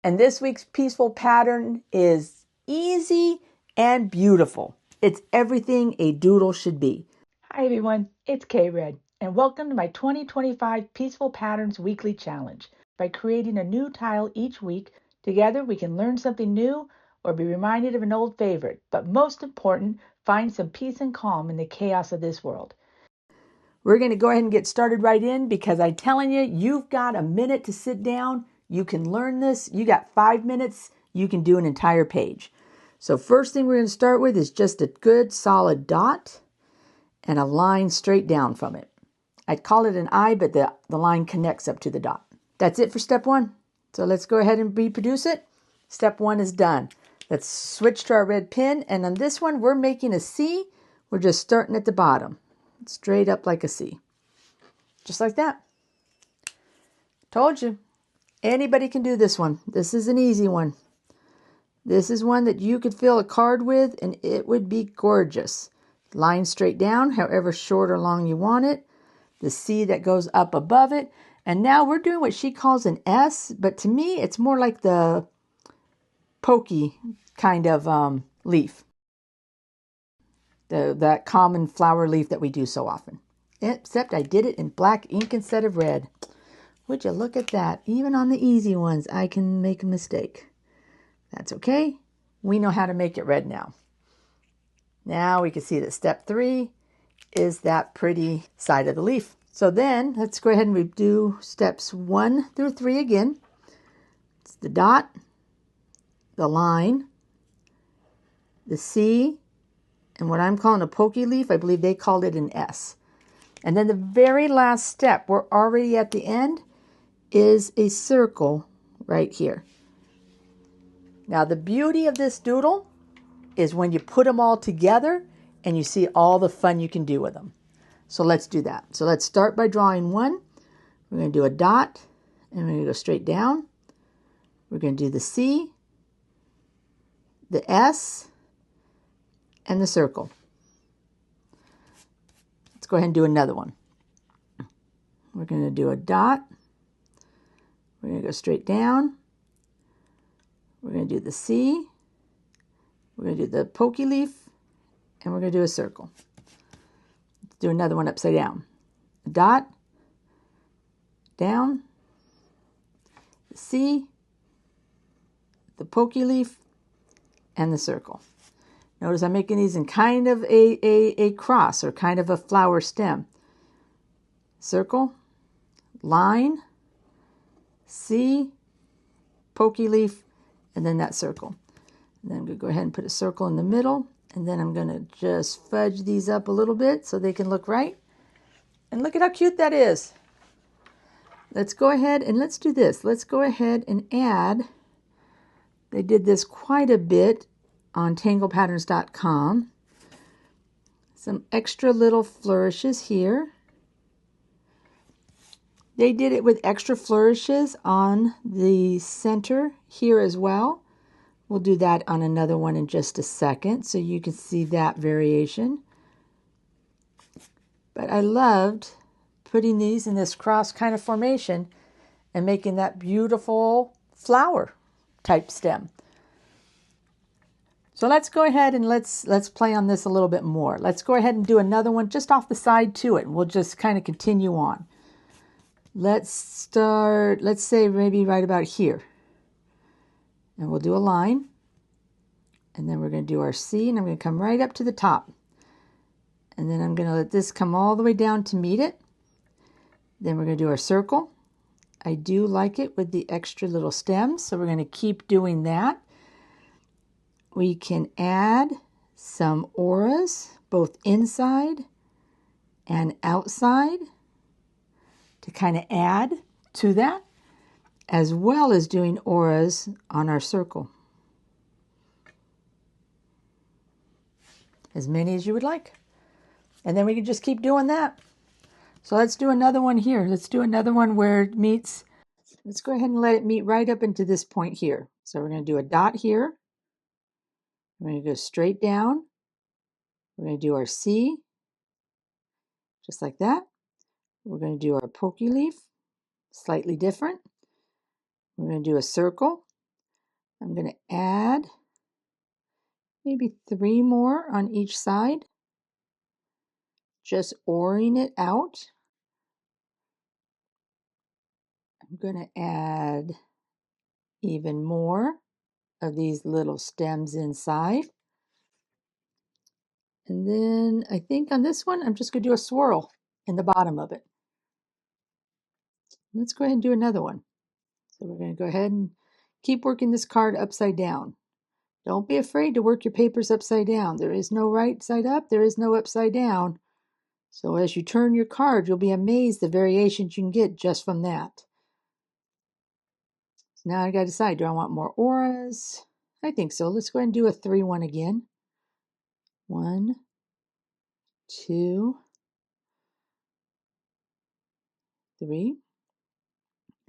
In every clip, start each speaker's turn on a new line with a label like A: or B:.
A: And this week's peaceful pattern is easy and beautiful. It's everything a doodle should be.
B: Hi everyone, it's K-Red, and welcome to my 2025 Peaceful Patterns Weekly Challenge. By creating a new tile each week, together we can learn something new or be reminded of an old favorite, but most important, find some peace and calm in the chaos of this world.
A: We're going to go ahead and get started right in because I'm telling you, you've got a minute to sit down. You can learn this. You got 5 minutes. You can do an entire page. So first thing we're going to start with is just a good solid dot and a line straight down from it. I'd call it an eye, but the line connects up to the dot. That's it for step one. So let's go ahead and reproduce it. Step one is done. Let's switch to our red pen. And on this one, we're making a C. We're just starting at the bottom. Straight up like a C. Just like that. Told you. Anybody can do this one. This is an easy one. This is one that you could fill a card with and it would be gorgeous. Line straight down, however short or long you want it. The C that goes up above it. And now we're doing what she calls an S, but to me it's more like the pokey kind of leaf. That common flower leaf that we do so often. Except I did it in black ink instead of red. Would you look at that? Even on the easy ones, I can make a mistake. That's okay. We know how to make it red now. Now we can see that step 3 is that pretty side of the leaf. So then let's go ahead and redo steps 1 through 3 again. It's the dot, the line, the C, and what I'm calling a pokey leaf, I believe they called it an S. And then the very last step, we're already at the end, is a circle right here. Now the beauty of this doodle is when you put them all together and you see all the fun you can do with them. So let's do that. So let's start by drawing one. We're going to do a dot and we're going to go straight down. We're going to do the C, the S, and the circle. Let's go ahead and do another one. We're going to do a dot. We're going to go straight down. We're going to do the C. We're going to do the pokey leaf. And we're going to do a circle. Let's do another one upside down. A dot. Down. The C. The pokey leaf. And the circle. Notice I'm making these in kind of a cross or kind of a flower stem. Circle. Line. C. Pokey leaf. And then that circle. And then I'm going to go ahead and put a circle in the middle. And then I'm going to just fudge these up a little bit so they can look right. And look at how cute that is. Let's go ahead and let's do this. Let's go ahead and add. They did this quite a bit on tanglepatterns.com. Some extra little flourishes here. They did it with extra flourishes on the center here as well. We'll do that on another one in just a second so you can see that variation. But I loved putting these in this cross kind of formation and making that beautiful flower type stem. So let's go ahead and let's play on this a little bit more. Let's go ahead and do another one just off the side to it, and we'll just kind of continue on. Let's start, let's say maybe right about here. And we'll do a line. And then we're going to do our C, and I'm going to come right up to the top. And then I'm going to let this come all the way down to meet it. Then we're going to do our circle. I do like it with the extra little stems, so we're going to keep doing that. We can add some auras, both inside and outside, to kind of add to that, as well as doing auras on our circle. As many as you would like. And then we can just keep doing that. So let's do another one here. Let's do another one where it meets. Let's go ahead and let it meet right up into this point here. So we're going to do a dot here. We're going to go straight down. We're going to do our C, just like that. We're going to do our pokey leaf, slightly different. We're going to do a circle. I'm going to add maybe 3 more on each side, just oring it out. I'm going to add even more of these little stems inside. And then I think on this one, I'm just going to do a swirl in the bottom of it. Let's go ahead and do another one. So we're going to go ahead and keep working this card upside down. Don't be afraid to work your papers upside down. There is no right side up, there is no upside down. So as you turn your card, you'll be amazed the variations you can get just from that. So now I got to decide, do I want more auras? I think so. Let's go ahead and do a 3-1 again. 1, 2, 3.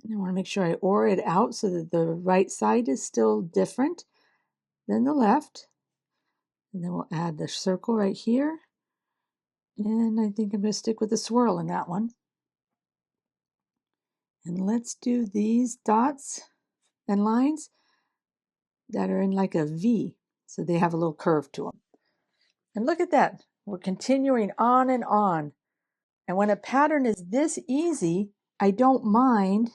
A: And I want to make sure I aura it out so that the right side is still different than the left. And then we'll add the circle right here. And I think I'm going to stick with the swirl in that one. And let's do these dots and lines that are in like a V. So they have a little curve to them. And look at that. We're continuing on and on. And when a pattern is this easy, I don't mind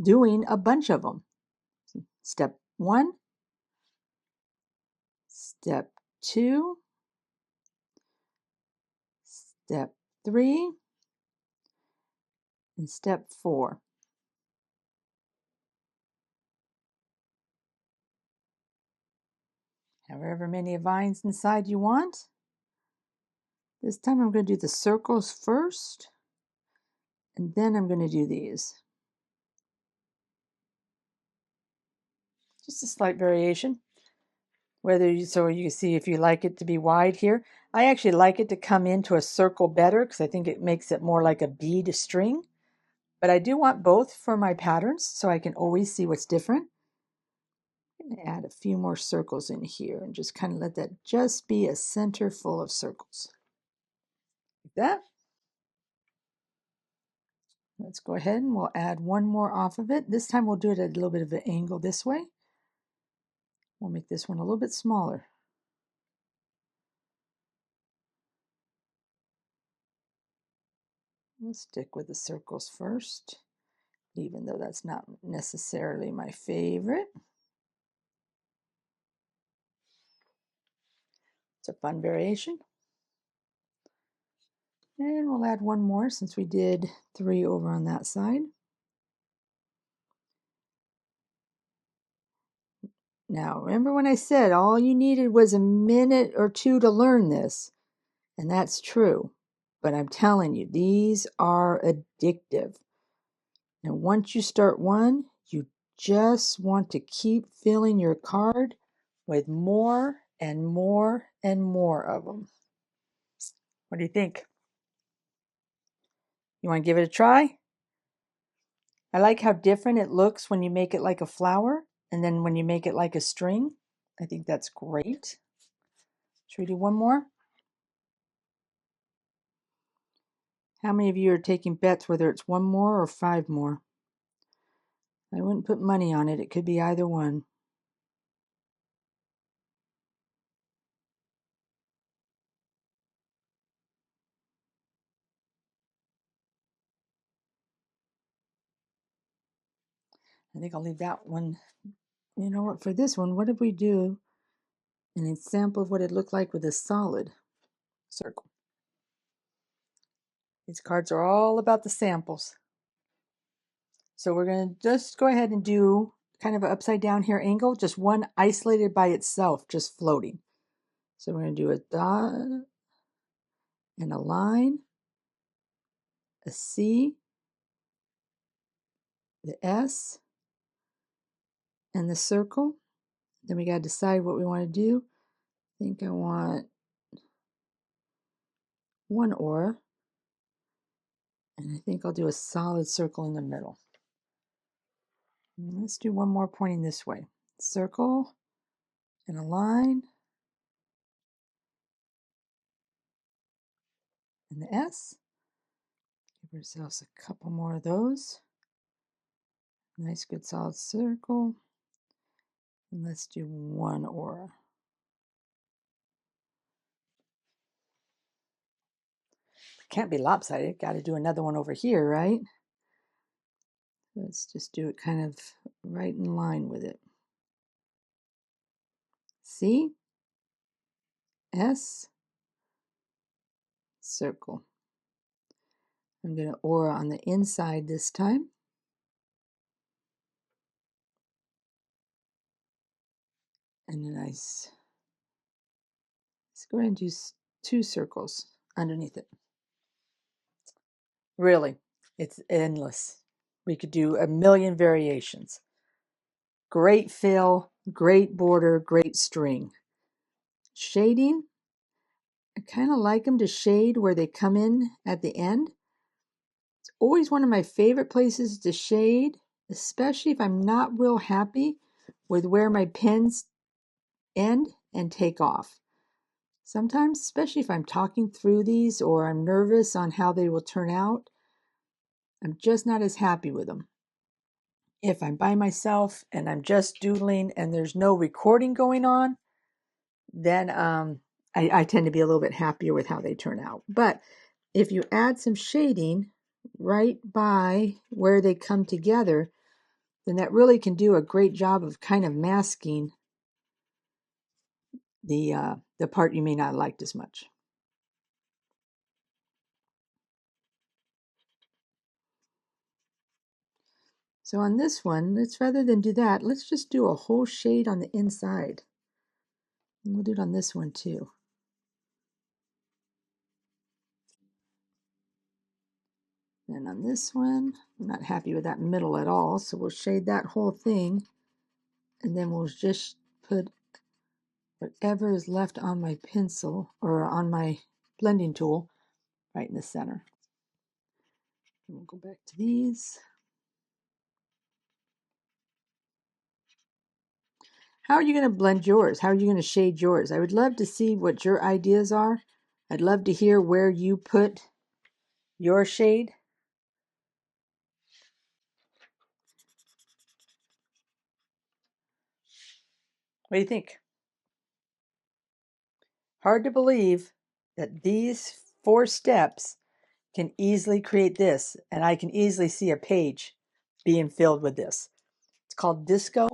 A: doing a bunch of them. Step 1, step 2, step 3, and step 4. However many vines inside you want. This time I'm going to do the circles first, and then I'm going to do these. Just a slight variation. So you can see if you like it to be wide here. I actually like it to come into a circle better because I think it makes it more like a bead string. But I do want both for my patterns so I can always see what's different. I'm going to add a few more circles in here and just kind of let that just be a center full of circles. Like that. Let's go ahead and we'll add one more off of it. This time we'll do it at a little bit of an angle this way. We'll make this one a little bit smaller. We'll stick with the circles first, even though that's not necessarily my favorite. It's a fun variation. And we'll add one more since we did 3 over on that side. Now, remember when I said all you needed was a minute or 2 to learn this? And that's true. But I'm telling you, these are addictive. And once you start one, you just want to keep filling your card with more and more and more of them. What do you think? You want to give it a try? I like how different it looks when you make it like a flower and then when you make it like a string. I think that's great. Should we do one more? How many of you are taking bets whether it's 1 more or 5 more? I wouldn't put money on it. It could be either one. I think I'll leave that one. You know what? For this one, what if we do an example of what it looked like with a solid circle? These cards are all about the samples. So we're going to just go ahead and do kind of an upside down here angle, just one isolated by itself, just floating. So we're going to do a dot and a line, a C, the S, and the circle. Then we got to decide what we want to do. I think I want 1 aura, and I think I'll do a solid circle in the middle. And let's do one more pointing this way. Circle and a line, and the S. Give ourselves a couple more of those. Nice, good, solid circle. And let's do one aura. Can't be lopsided. Got to do another one over here, right? Let's just do it kind of right in line with it. C, S, circle. I'm going to aura on the inside this time. And then let's go ahead and do 2 circles underneath it. Really, it's endless. We could do a million variations. Great fill, great border, great string. Shading, I kind of like them to shade where they come in at the end. It's always one of my favorite places to shade, especially if I'm not real happy with where my pens end and take off. Sometimes, especially if I'm talking through these or I'm nervous on how they will turn out, I'm just not as happy with them. If I'm by myself and I'm just doodling and there's no recording going on, then I tend to be a little bit happier with how they turn out. But if you add some shading right by where they come together, then that really can do a great job of kind of masking the part you may not have liked as much. So on this one, let's rather than do that, let's just do a whole shade on the inside. And we'll do it on this one too. And on this one, I'm not happy with that middle at all, so we'll shade that whole thing, and then we'll just put whatever is left on my pencil or on my blending tool right in the center. And we'll go back to these. How are you going to blend yours? How are you going to shade yours? I would love to see what your ideas are. I'd love to hear where you put your shade. What do you think? Hard to believe that these 4 steps can easily create this, and I can easily see a page being filled with this. It's called Disco.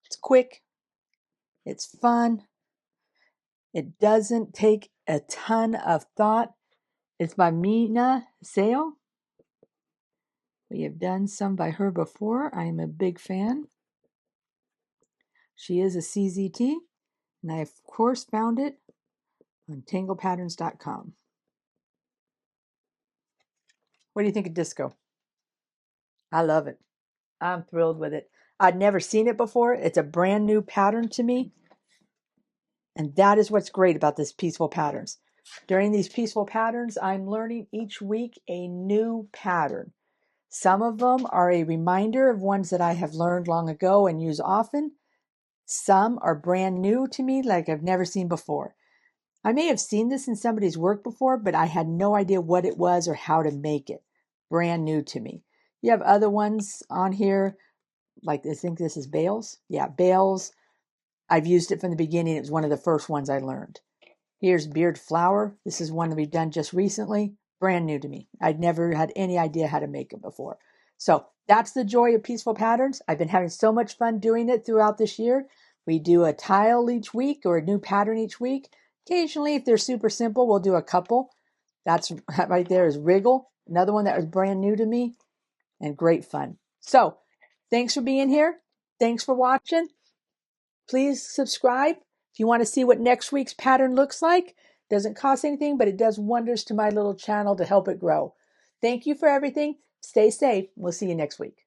A: It's quick. It's fun. It doesn't take a ton of thought. It's by Mina Sale. We have done some by her before. I am a big fan. She is a CZT, and I, of course, found it on tanglepatterns.com. What do you think of Disco? I love it. I'm thrilled with it. I'd never seen it before. It's a brand new pattern to me. And that is what's great about this Peaceful Patterns. During these Peaceful Patterns, I'm learning each week a new pattern. Some of them are a reminder of ones that I have learned long ago and use often. Some are brand new to me, like I've never seen before. I may have seen this in somebody's work before, but I had no idea what it was or how to make it. Brand new to me. You have other ones on here, like I think this is Bales. Yeah, Bales. I've used it from the beginning. It was one of the first ones I learned. Here's Beard Flower. This is one that we've done just recently. Brand new to me. I'd never had any idea how to make it before. So that's the joy of Peaceful Patterns. I've been having so much fun doing it throughout this year. We do a tile each week or a new pattern each week. Occasionally, if they're super simple, we'll do a couple. That's right there is Riggle, another one that was brand new to me and great fun. So thanks for being here. Thanks for watching. Please subscribe if you want to see what next week's pattern looks like. Doesn't cost anything, but it does wonders to my little channel to help it grow. Thank you for everything. Stay safe. We'll see you next week.